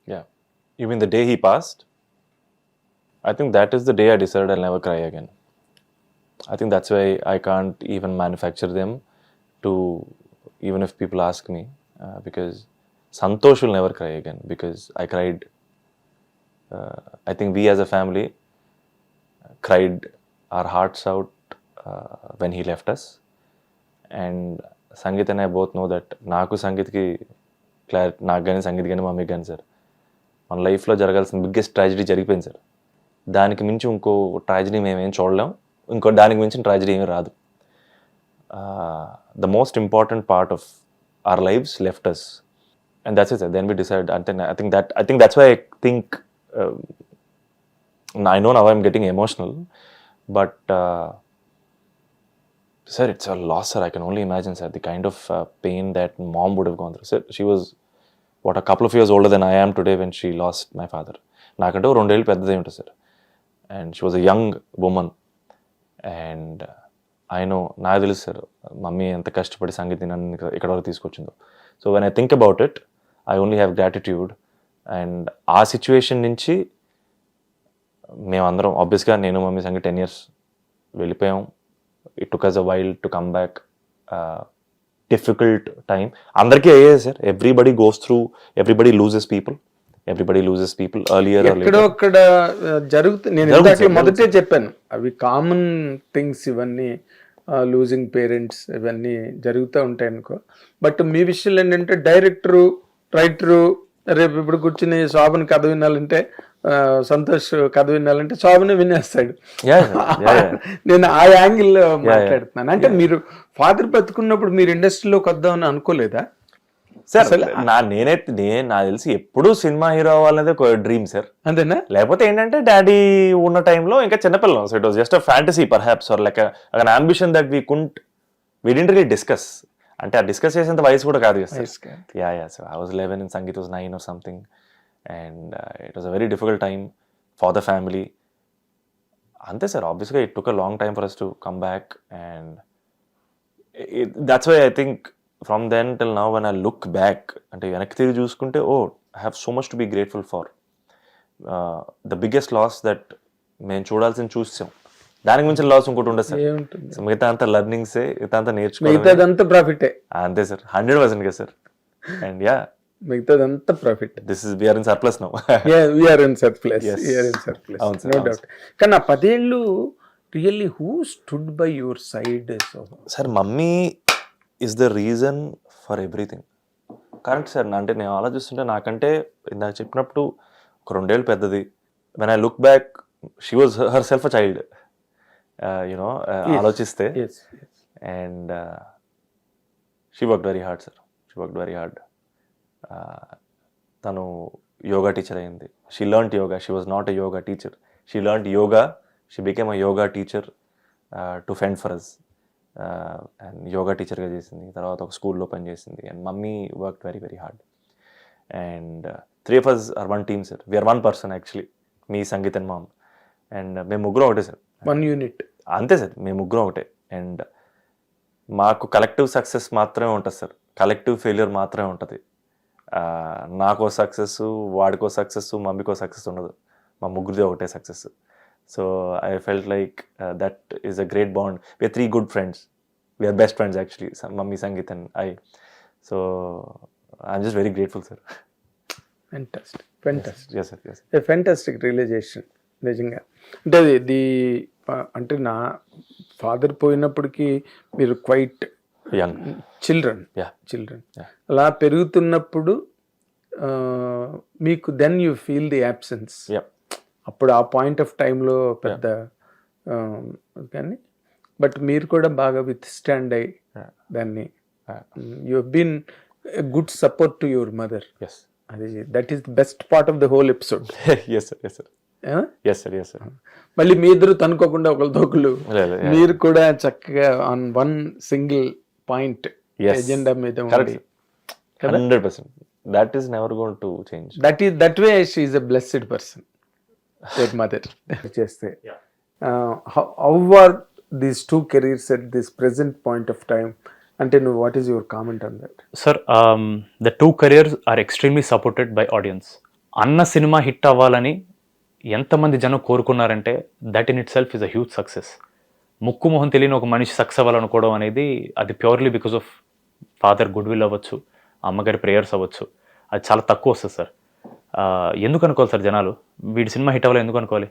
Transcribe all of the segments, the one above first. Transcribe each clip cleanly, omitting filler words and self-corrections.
Yeah. Even the day he passed, I think that is the day I decided I'll never cry again. I think that's why I can't even manufacture them to, even if people ask me, because Santosh will never cry again because I cried. I think we as a family cried our hearts out when he left us. And Sangeet and I both know that నాకు సంగీత్కి నాకు కానీ సంగీత్ కానీ మమ్మీకి కానీ sir మన లైఫ్లో జరగాల్సిన biggest tragedy జరిగిపోయింది సార్. దానికి మించి ఇంకో ట్రాజడీ మేమేం చూడలేం, ఇంకో దానికి మించిన ట్రాజడీ ఏమీ రాదు. The most important part of our lives left us and that's it. Then we decide అంటే I think that's why I think I know now I'm getting emotional, but sir, it's a loss, sir. I can only imagine, sir, the kind of pain that mom would have gone through. Sir, she was a couple of years older than I am today when she lost my father. నాకంటే 2 ఏళ్ళు పెద్దదే ఉంటుంది sir. And she was a young woman. And I know, నాకు తెలుసు sir mummy ఎంత కష్టపడి సంగీతం నన్ను ఇక్కడ వరకు తీసుకొచ్చిందో. So when I think about it, I only have gratitude. And ఆ సిచ్యువేషన్ నుంచి మేమందరం ఆబ్వియస్గా నేను మమ్మీ సంగీత్ 10 years వెళ్ళిపోయాం. It took us a while to come back. Difficult time అందరికీ అయ్యేది sir. Everybody goes through, everybody loses people earlier. ఎక్కడో అక్కడ జరుగుతుంది. నేను ఇందాక మొదటే చెప్పాను, అవి కామన్ థింగ్స్ ఇవన్నీ, లూజింగ్ పేరెంట్స్ ఇవన్నీ జరుగుతూ ఉంటాయి అనుకో. బట్ మీ విషయంలో ఏంటంటే డైరెక్టరు, రైటరు, రేపు ఇప్పుడు కూర్చుని శోభన్ కథ వినాలంటే, సంతోష్ కథ వినాలంటే శోభనే వినేస్తాడు. నేను ఆ యాంగిల్లో మాట్లాడుతున్నాను. అంటే మీరు ఫాదర్ బతుకున్నప్పుడు మీరు ఇండస్ట్రీలోకి వద్దామని అనుకోలేదా సార్? నేనైతే నాకు తెలిసి ఎప్పుడు సినిమా హీరో అవ్వాలనేది ఒక డ్రీమ్ సార్. అంతేనా? లేకపోతే ఏంటంటే డాడీ ఉన్న టైంలో ఇంకా చిన్నపిల్లం. So it was just a fantasy perhaps, or like an ambition that we didn't really discuss. అంటే ఆ డిస్కస్ చేసేంత వయసు కూడా కాదు కదా sir. Yeah so I was 11 and Sangeet was 9 or something. And it was a very difficult time for the family. అంతే sir, ఆబ్వియస్గా it took a long time for us to come back. And that's why I think from then till now when I look back, అంటే వెనక్కి తిరిగి చూసుకుంటే, I have so much to be grateful for. The biggest loss that మేము చూడాల్సింది చూసాం, దానికి మించిన loss ఇంకోటి ఉండదు సార్. మిగతా అంతా లర్నింగ్సే, మిగతా అంతా నేర్చుకోవడం, ప్రాఫిటే. అంతే సార్, 100% కదా సార్. అండ్ యా, మిగతాదంతా profit. we are in surplus now. We are in surplus. అవును సార్, నో డౌట్. కానీ ఆ 10 ఏళ్ళు really who stood by your side? Sir mummy is the reason for everything. Correct sir. అంటే నేను ఆలోచిస్తుంటే, నాకంటే ఇందాక చెప్పినప్పుడు ఒక 2 ఏళ్ళు పెద్దది. When I look back, she was herself a child, you know, ఆలోచిస్తే. And she worked very hard sir, she worked very hard. తను యోగా టీచర్ అయింది. She learned yoga. She was not a yoga teacher, she learned yoga. She became a yoga teacher to fend for us. And yoga టీచర్గా చేసింది, తర్వాత ఒక స్కూల్లో పనిచేసింది. And mummy worked very very hard. And 3 of us are one team sir. We're 1 person actually, మీ Sangeet and mom. And మేము ముగ్గురం ఒకటే సార్, 1 unit. అంతే సార్, మేము ముగ్గురం ఒకటే. అండ్ మాకు కలెక్టివ్ సక్సెస్ మాత్రమే ఉంటుంది సార్, కలెక్టివ్ ఫెయిల్యూర్ మాత్రమే ఉంటుంది. నాకో సక్సెస్, వాడికో సక్సెస్, మమ్మీకో సక్సెస్ ఉండదు. మా ముగ్గురిది ఒకటే success. So I felt like that is a great bond. We're 3 good friends. We're best friends actually, mummy, Sangeet and I. So I'm just very grateful sir. Fantastic. Yes sir, yes. A fantastic realization నిజంగా. అంటే అది అంటే నా father పోయినప్పటికీ మీరు quite young children. Yeah. అలా పెరుగుతున్నప్పుడు మీకు then you feel the absence. Yeah. అప్పుడు ఆ పాయింట్ ఆఫ్ టైంలో పెద్ద కానీ, బట్ మీరు కూడా బాగా విత్ స్టాండ్ అయ్యి దాన్ని, you have been a good support to your mother. Yes. అది that is the best part of the whole episode. Yes sir, yes sir. Yes sir, yes sir. మళ్ళీ మీ ఇద్దరు తనుకోకుండా ఒకళ్ళు మీరు కూడా చక్కగా ఆన్ 1 single పాయింట్ ఎజెండా మీద ఉంది. 100%. That is never going to change. That way she is a blessed person, your mother. చేస్తే how are these 2 careers at this present point of time? అంటే నువ్వు, what is your comment on that? Sir, the 2 careers are extremely supported by audience. అన్న cinema hit అవ్వాలని ఎంతమంది జనం కోరుకున్నారంటే that in itself is a huge success. ముక్కు మొహం తెలియని ఒక మనిషి సక్సెస్ అవ్వాలనుకోవడం అనేది అది purely because of father good will అవ్వచ్చు, అమ్మగారి ప్రేయర్స్ అవ్వచ్చు. అది చాలా తక్కువ వస్తుంది సార్. ఎందుకు అనుకోవాలి సార్ జనాలు వీడి సినిమా హిట్ అవ్వాలి ఎందుకు అనుకోవాలి?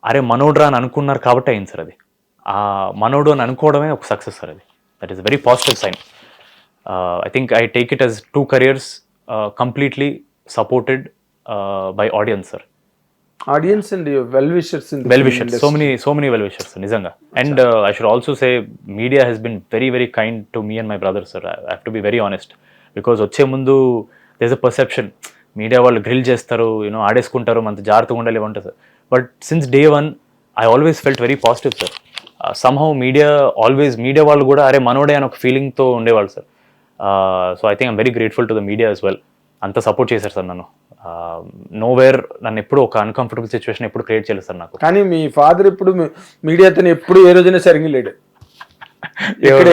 అరే మనోడ్రా అని అనుకున్నారు కాబట్టి అయింది సార్ అది. ఆ మనోడు అని అనుకోవడమే ఒక సక్సెస్ సార్ అది. That is very positive sign. I think I take it as 2 careers completely supported by audience sir. Audience and well wishers, so many well wishers నిజంగా. And I should also say media has been very very kind to me and my brother sir. I have to be very honest because వచ్చే ముందు there's a perception media వాళ్ళు grill చేస్తారు, ఆడేసుకుంటారు, అంత జాగ్రత్తగా ఉండాలి ఉంటుంది sir. But since day 1 I always felt very positive sir. somehow media వాళ్ళు కూడా అరే మనోడే అని ఒక ఫీలింగ్తో ఉండేవాళ్ళు sir. So I think I'm very grateful to the media as well. అంత సపోర్ట్ చేశారు సార్ నన్ను. నోవేర్ నన్ను ఎప్పుడు ఒక అన్కంఫర్టబుల్ సిచ్యువేషన్ ఎప్పుడు క్రియేట్ చేయలేదు సార్ నాకు. కానీ మీ ఫాదర్ ఎప్పుడు మీడియాతో ఎప్పుడు ఏ రోజైనా సరిగ్గా లేడు.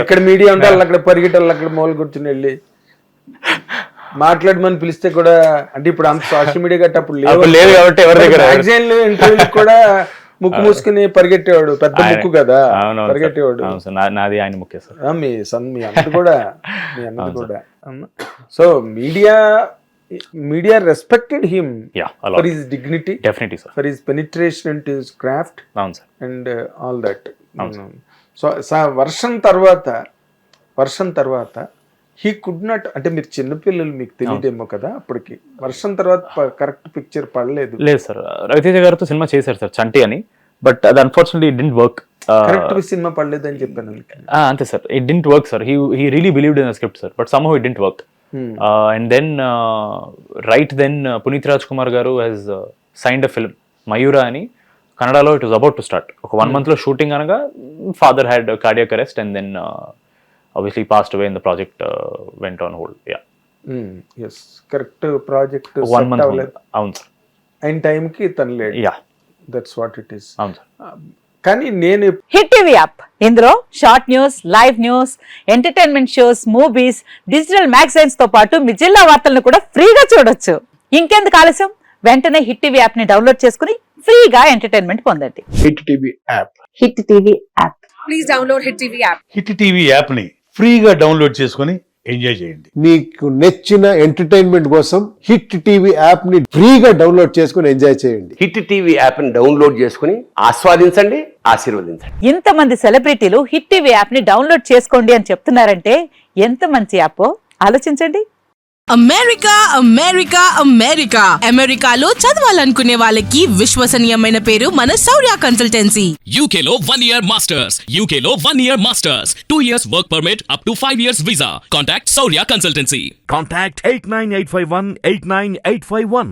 ఎక్కడ మీడియా ఉంటే వాళ్ళు అక్కడ పరిగెట్టాలి, అక్కడ మూల కూర్చుని వెళ్ళి మాట్లాడమని పిలిస్తే కూడా, అంటే ఇప్పుడు అంత సోషల్ మీడియా గట్ట అప్పుడు లేదు కాబట్టి ఎవరి దగ్గర మ్యాగజైన్లు ఇంటర్వ్యూలు కూడా ముక్కు మూసుకుని పరిగెట్టేవాడు, పెద్ద ముక్కు కదా పరిగెట్టేవాడు. నాది ఆయన ముక్కే సార్. మీ అన్నది కూడా so media respected him for his dignity, definitely sir, for his penetration into his craft, sir. and all that. So వర్షం తర్వాత he could not, అంటే మీరు చిన్నపిల్లలు మీకు తెలియదేమో కదా అప్పటికి, వర్షం తర్వాత కరెక్ట్ పిక్చర్ పడలేదు. లేదు సార్, రవితేజ గారితో సినిమా చేశారు సార్ చంటి అని, బట్ అది unfortunately it didn't work. Correct cinema పడలేదు అని చెప్పాను అంతే sir. It didn't work sir. he really believed in the script sir, but somehow it didn't work. And then right then Punit Rajkumar garu has signed a film Mayura ani Kannadalo. It was about to start. ఒక 1 month లో shooting అనగా father had a cardiac arrest and then obviously passed away and the project went on hold. yes correct project 1 month అవును sir. అయిన time కి తను లేడు. that's what it is. అవును sir. కానీ నేను హిట్ టీవీ యాప్, ఇందులో short news, live news, entertainment shows, movies, digital magazines తో పాటు మీ జిల్లా వార్తలను కూడా ఫ్రీగా చూడొచ్చు. ఇంకెందుకు ఆలస్యం, వెంటనే హిట్ టీవీ యాప్ ని డౌన్లోడ్ చేసుకుని ఫ్రీగా ఎంటర్టైన్మెంట్ పొందండి. Hit TV app, hit TV app, please download hit TV app. Hit TV app ని ఫ్రీగా డౌన్లోడ్ చేసుకుని ఎంజాయ్ చేయండి. మీకు నచ్చిన ఎంటర్టైన్మెంట్ కోసం హిట్ టీవీ యాప్ ని ఫ్రీగా డౌన్లోడ్ చేసుకుని ఎంజాయ్ చేయండి. హిట్ టీవీ యాప్ ని డౌన్లోడ్ చేసుకుని ఆస్వాదించండి, ఆశీర్వదించండి. ఇంతమంది సెలబ్రిటీలు హిట్ టీవీ యాప్ ని డౌన్లోడ్ చేసుకోండి అని చెప్తున్నారంటే ఎంత మంచి యాప్ ఆలోచించండి. అమెరికాలో చదవాలనుకునే వాళ్ళకి విశ్వసనీయమైన పేరు మన శౌర్య కన్సల్టెన్సీ. UK లో 1 year masters, UK లో 1 year masters, 2 years work permit up to 5 years visa. Contact Saurya Consultancy. Contact 89851 89851.